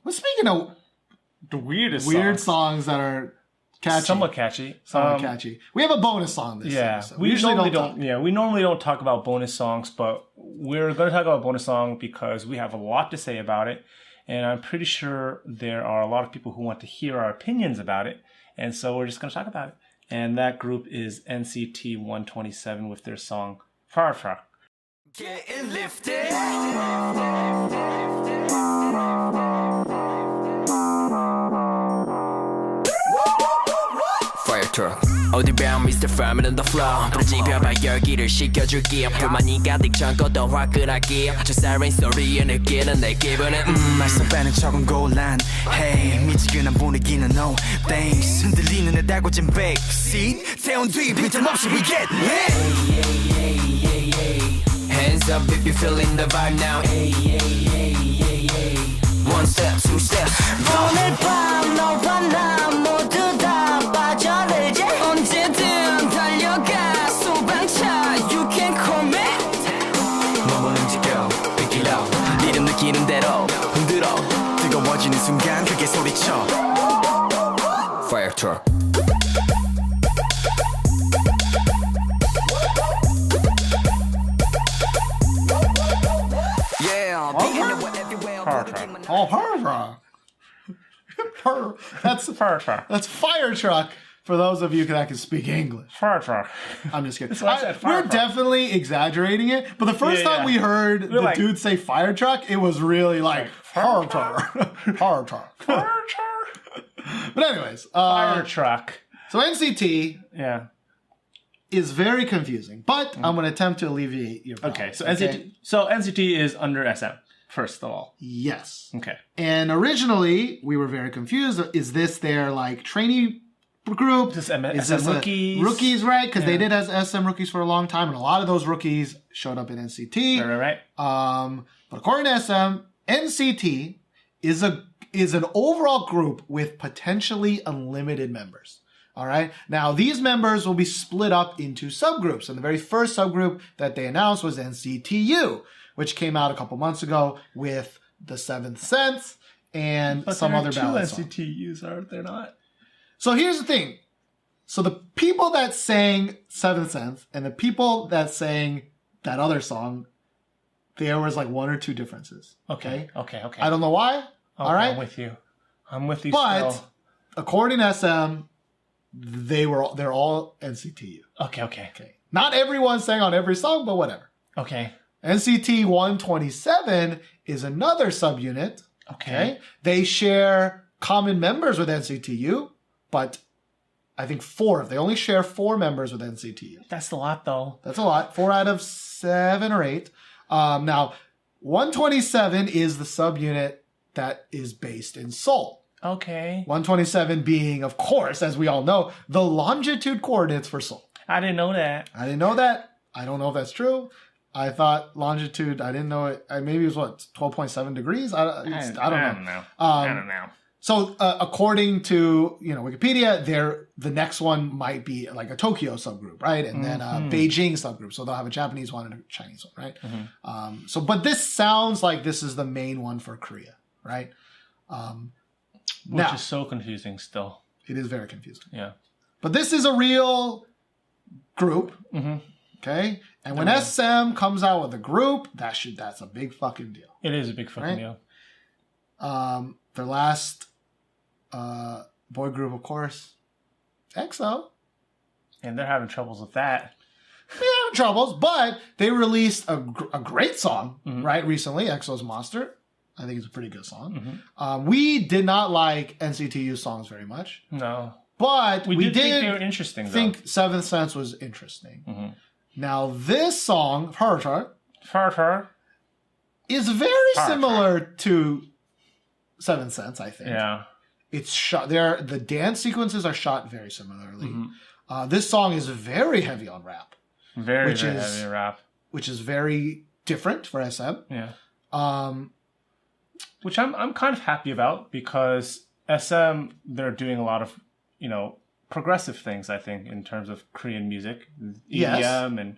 Well, speaking of the weirdest weird songs that are catchy, somewhat catchy. we have a bonus song this episode. We usually don't. Yeah, we normally don't talk about bonus songs, but we're going to talk about bonus song because we have a lot to say about it, and I'm pretty sure there are a lot of people who want to hear our opinions about it, and so we're just going to talk about it. And that group is NCT 127 with their song FURRR CHURRR. Getting lifted. Fire truck. 어디 bound Mr. Farmer on the floor. 불지펴봐 열기를 식혀줄게. 불만이 가득 잠궈도 화끈하게. 저 siren 소리에 느끼는 내 기분은 말썽 빼는 척은 곤란해. 미지근한 분위기는 no thanks. 흔들리는 내 달궈진 backseat. 태운 뒤 빈틈없이 we get lit. Hands up if you're feeling the vibe now. One step, two steps. 오늘 밤 너와 나 모두 다 빠져들지. 언제든 달려가 소방차. You can call me. 몸을 움직여, pick it up. 리듬 느끼는 대로 흔들어. 뜨거워지는 순간 크게 소리쳐. Fire truck. Oh, FURRR. That's FURRR CHURRR. That's Fire Truck. For those of you that can speak English. FURRR CHURRR. I'm just kidding. We're definitely exaggerating it, but the first time we heard the dude say Fire Truck, it was really like FURRR CHURRR. FURRR CHURRR. FURRR CHURRR. But anyways, Fire Truck. So NCT is very confusing, but I'm going to attempt to alleviate your problem. Okay, so NCT is under SM. First of all. Yes. Okay. And originally, we were very confused. Is this their, like, trainee group? Is this rookies? Rookies, right? Because they did as SM rookies for a long time, and a lot of those rookies showed up in NCT. Right. But according to SM, NCT is an overall group with potentially unlimited members. All right. Now, these members will be split up into subgroups. And the very first subgroup that they announced was NCTU, which came out a couple months ago with the Seventh Sense and some other ballad songs. But there are two NCTUs, aren't there not? So here's the thing. So the people that sang Seventh Sense and the people that sang that other song, there was like one or two differences. Okay. I don't know why. All right. I'm with you. But still. According to SM, they're all NCTU. Okay. Not everyone sang on every song, but whatever. Okay. NCT 127 is another subunit. Okay. They share common members with NCTU, but I think they only share 4 members with NCTU. That's a lot, though. That's a lot. 4 out of 7 or 8. Now, 127 is the subunit that is based in Seoul. Okay. 127 being, of course, as we all know, the longitude coordinates for Seoul. I didn't know that. I don't know if that's true. I thought longitude, I didn't know it. Maybe it was 12.7 degrees? I don't know. I don't know. So according to Wikipedia, the next one might be like a Tokyo subgroup, right? And then a Beijing subgroup. So they'll have a Japanese one and a Chinese one, right? Mm-hmm. But this sounds like this is the main one for Korea, right? Which is so confusing still. It is very confusing. Yeah. But this is a real group. Mm-hmm. Okay? And when SM comes out with a group, that's a big fucking deal. It is a big fucking deal. Their last boy group, of course, EXO. And they're having troubles with that. They're having troubles, but they released a great song, right, recently, EXO's Monster. I think it's a pretty good song. Mm-hmm. We did not like NCTU songs very much. No. But we did think they were interesting, though. Think Seventh Sense was interesting. Mm-hmm. Now, this song, FURRR CHURRR, is very similar to Seventh Sense, I think. Yeah. It's shot there. The dance sequences are shot very similarly. Mm-hmm. This song is very heavy on rap. Very heavy rap. Which is very different for SM. Yeah. Which I'm kind of happy about because SM, they're doing a lot of, progressive things, I think, in terms of Korean music, EDM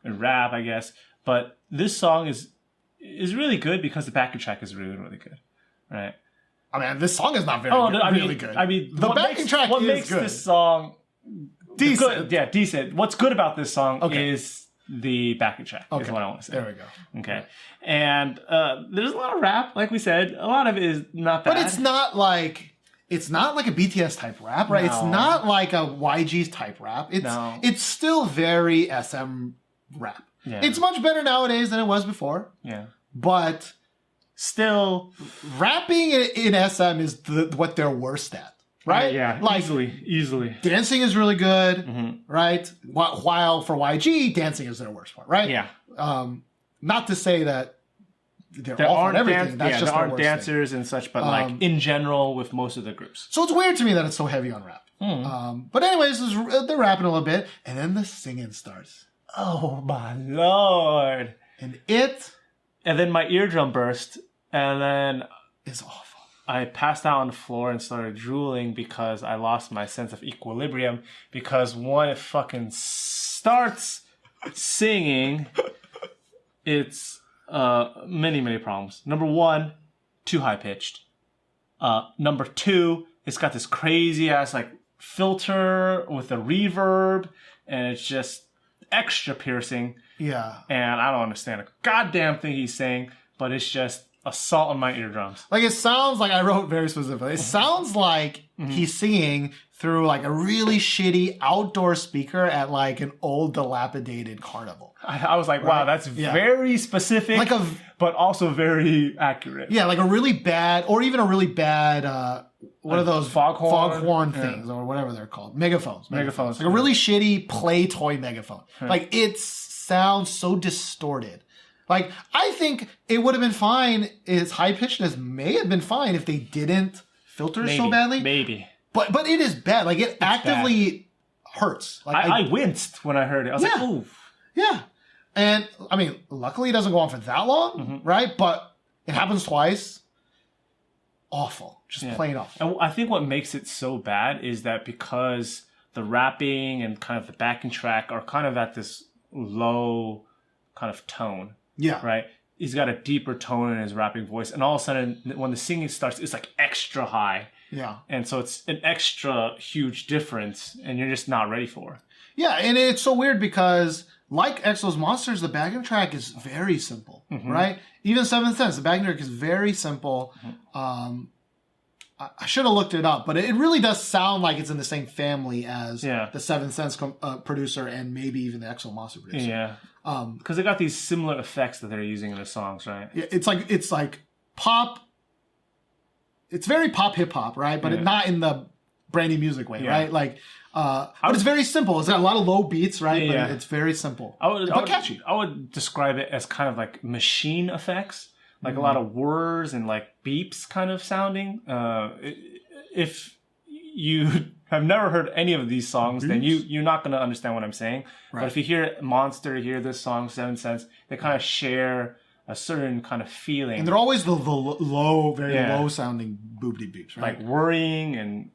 and rap, I guess. But this song is really good because the backing track is really, really good, right? I mean, this song is not very really good. I mean, the backing track what is makes good. this song Decent. good, decent. What's good about this song Okay. is the backing track. Is what I want to say. There we go. Okay, and there's a lot of rap, like we said. A lot of it is not bad, But it's not like a BTS type rap, right? No. It's not like a YG's type rap. It's still very SM rap. Yeah. It's much better nowadays than it was before. Yeah, But still, rapping in SM is what they're worst at, right? Yeah, like easily. dancing is really good, right? While for YG, dancing is their worst part, right? Yeah. Not to say that there aren't everything. That's just there their aren't worst dancers and such, but like in general, with most of the groups. So it's weird to me that it's so heavy on rap. But anyways, they're rapping a little bit, and then the singing starts, Oh my lord! and then my eardrum burst, and then is awful. I passed out on the floor and started drooling because I lost my sense of equilibrium. Because when it fucking starts singing, it's many problems. Number one, too high pitched. Number two, it's got this crazy ass like filter with a reverb, and it's just extra piercing. Yeah. And I don't understand a goddamn thing he's saying, but it's just assault on my eardrums. Like, it sounds like, I wrote very specifically, it sounds like he's singing through like a really shitty outdoor speaker at like an old dilapidated carnival. I was like, wow, that's very specific, Like but also very accurate. Yeah, like a really bad, or even a really bad, what are those? Foghorn things, or whatever they're called. Megaphones. Megaphones. Like a really shitty play toy megaphone. Like, it sounds so distorted. Like, I think it would have been fine, its high pitchedness may have been fine if they didn't filter so badly. Maybe. But it is bad. Like, it actively hurts. Like, I winced when I heard it. I was like, ooh. Yeah. And, I mean, luckily it doesn't go on for that long, right? But it happens twice. Awful. Just plain awful. And I think what makes it so bad is that because the rapping and kind of the backing track are kind of at this low kind of tone. Yeah. Right? He's got a deeper tone in his rapping voice. And all of a sudden, when the singing starts, it's like extra high. Yeah. And so it's an extra huge difference, and you're just not ready for it. Yeah, and it's so weird because, like EXO's Monsters, the backing track is very simple, right? Even 7th Sense, the backing track is very simple. I should have looked it up, but it really does sound like it's in the same family as the 7th Sense producer and maybe even the EXO Monster producer. Yeah. Because they got these similar effects that they're using in the songs, right? Yeah, it's like pop. It's very pop hip hop, right? But not in the brandy music way, right? Like, but it's very simple. It's got a lot of low beats, right? But it's very simple. But catchy. I would describe it as kind of like machine effects, like a lot of whirs and like beeps kind of sounding. If you have never heard any of these songs, then you're not going to understand what I'm saying. Right. But if you hear Monster, you hear this song, 7th Sense, they kind of share a certain kind of feeling. And they're always the low, very low sounding boopity beeps, right? Like worrying and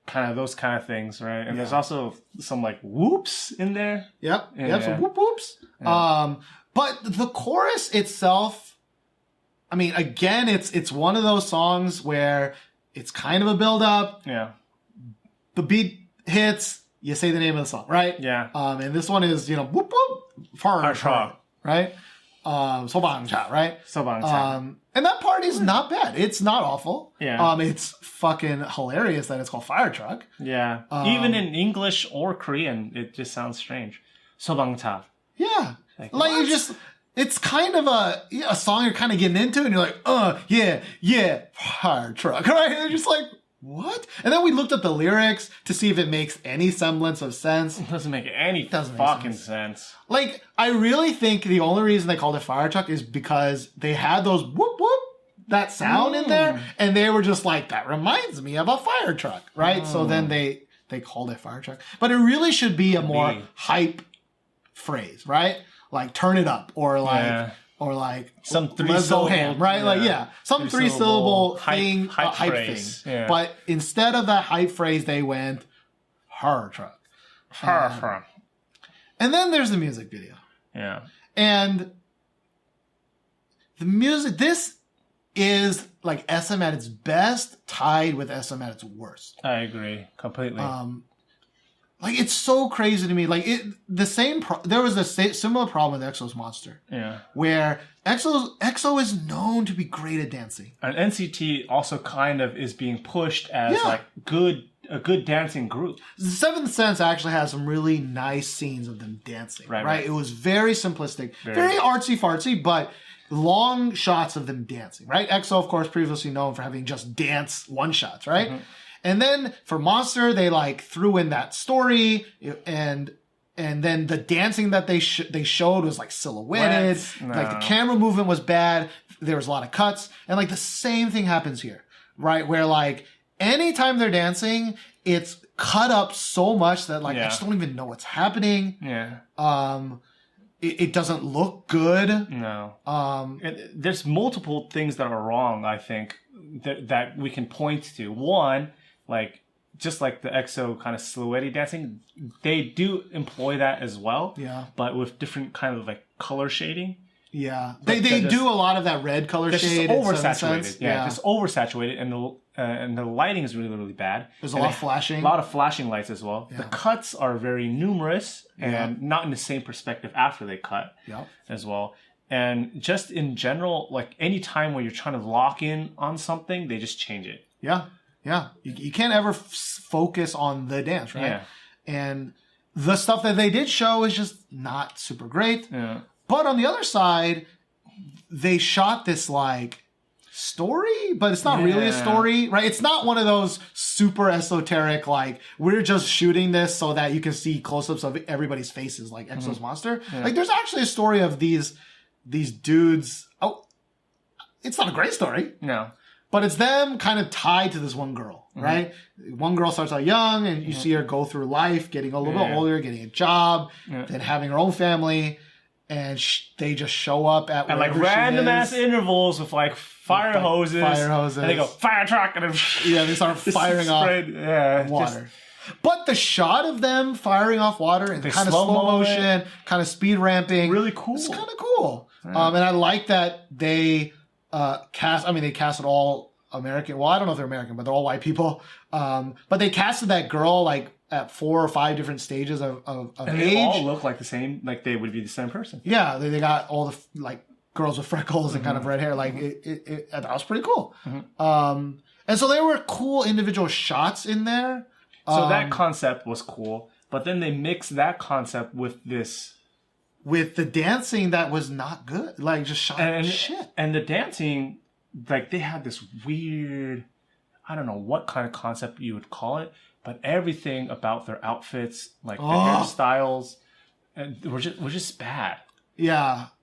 kind of those kind of things, right? And there's also some like whoops in there. Yep. Some whoop whoops. Yeah. But the chorus itself, I mean, again, it's one of those songs where it's kind of a build up. Yeah. The beat hits, you say the name of the song, right? Yeah. And this one is, whoop whoop, FURRR CHURRR, right? 소방 차, right? 소방 차. And that part is not bad. It's not awful. Yeah. It's fucking hilarious that it's called Fire Truck. Yeah. Even in English or Korean, it just sounds strange. 소방차. Yeah. Like you just, it's kind of a song you're kind of getting into, and you're like, yeah, Fire Truck, right? And you're just like, what? And then we looked up the lyrics to see if it makes any semblance of sense. It doesn't make any fucking sense. Like, I really think the only reason they called it Fire Truck is because they had those whoop whoop, that sound in there, and they were just like, that reminds me of a fire truck, right? So then they called it Fire Truck. But it really should be a more hype phrase, right? Like, turn it up, or like... Or like some let's go ham, right? Yeah. Like some three-syllable thing, hype thing. Yeah. But instead of that hype phrase, they went FURRR Truck. FURRR. And then there's the music video. Yeah. And the music, this is like SM at its best tied with SM at its worst. I agree completely. Like it's so crazy to me. Like there was a similar problem with EXO's Monster. Yeah. Where EXO is known to be great at dancing. And NCT also kind of is being pushed as like a good dancing group. The Seventh Sense actually has some really nice scenes of them dancing. Right? It was very simplistic, very artsy fartsy, but long shots of them dancing. Right? EXO, of course, previously known for having just dance one shots. Right? Mm-hmm. And then for Monster, they like threw in that story, and then the dancing that they showed was like silhouetted. Like the camera movement was bad. There was a lot of cuts, and like the same thing happens here, right? Where like anytime they're dancing, it's cut up so much that like I just don't even know what's happening. Yeah. It doesn't look good. No. There's multiple things that are wrong, I think, that we can point to. One, like just like the EXO kind of silhouette dancing, they do employ that as well. Yeah. But with different kind of like color shading. Yeah. They do a lot of that red color shade. Just oversaturated. Yeah, just oversaturated, and the lighting is really, really bad. There's a lot of flashing. A lot of flashing lights as well. Yeah. The cuts are very numerous and not in the same perspective after they cut as well. And just in general, like any time when you're trying to lock in on something, they just change it. Yeah. Yeah. You can't ever focus on the dance, right? Yeah. And the stuff that they did show is just not super great. Yeah. But on the other side, they shot this like story, but it's not really a story, right? It's not one of those super esoteric, like we're just shooting this so that you can see close-ups of everybody's faces, like EXO's Monster. Yeah. Like there's actually a story of these dudes. Oh, it's not a great story. No. But it's them kind of tied to this one girl, right? One girl starts out young, and you see her go through life, getting a little bit older, getting a job, then having her own family, and they just show up at like random ass intervals with like fire hoses, and they go fire truck, and then they start firing off water. But the shot of them firing off water in kind of slow motion, kind of speed ramping, really cool. It's kind of cool, and I like that they. They casted all American. Well, I don't know if they're American, but they're all white people. But they casted that girl like at 4 or 5 different stages of and age. They all look like the same, like they would be the same person. Yeah, they got all the like girls with freckles and kind of red hair. Like that was pretty cool. And so there were cool individual shots in there. So that concept was cool, but then they mixed that concept with this. With the dancing that was not good. Like, just shot shit. And the dancing, like, they had this weird, I don't know what kind of concept you would call it, but everything about their outfits, like, their hairstyles, were just bad. Yeah.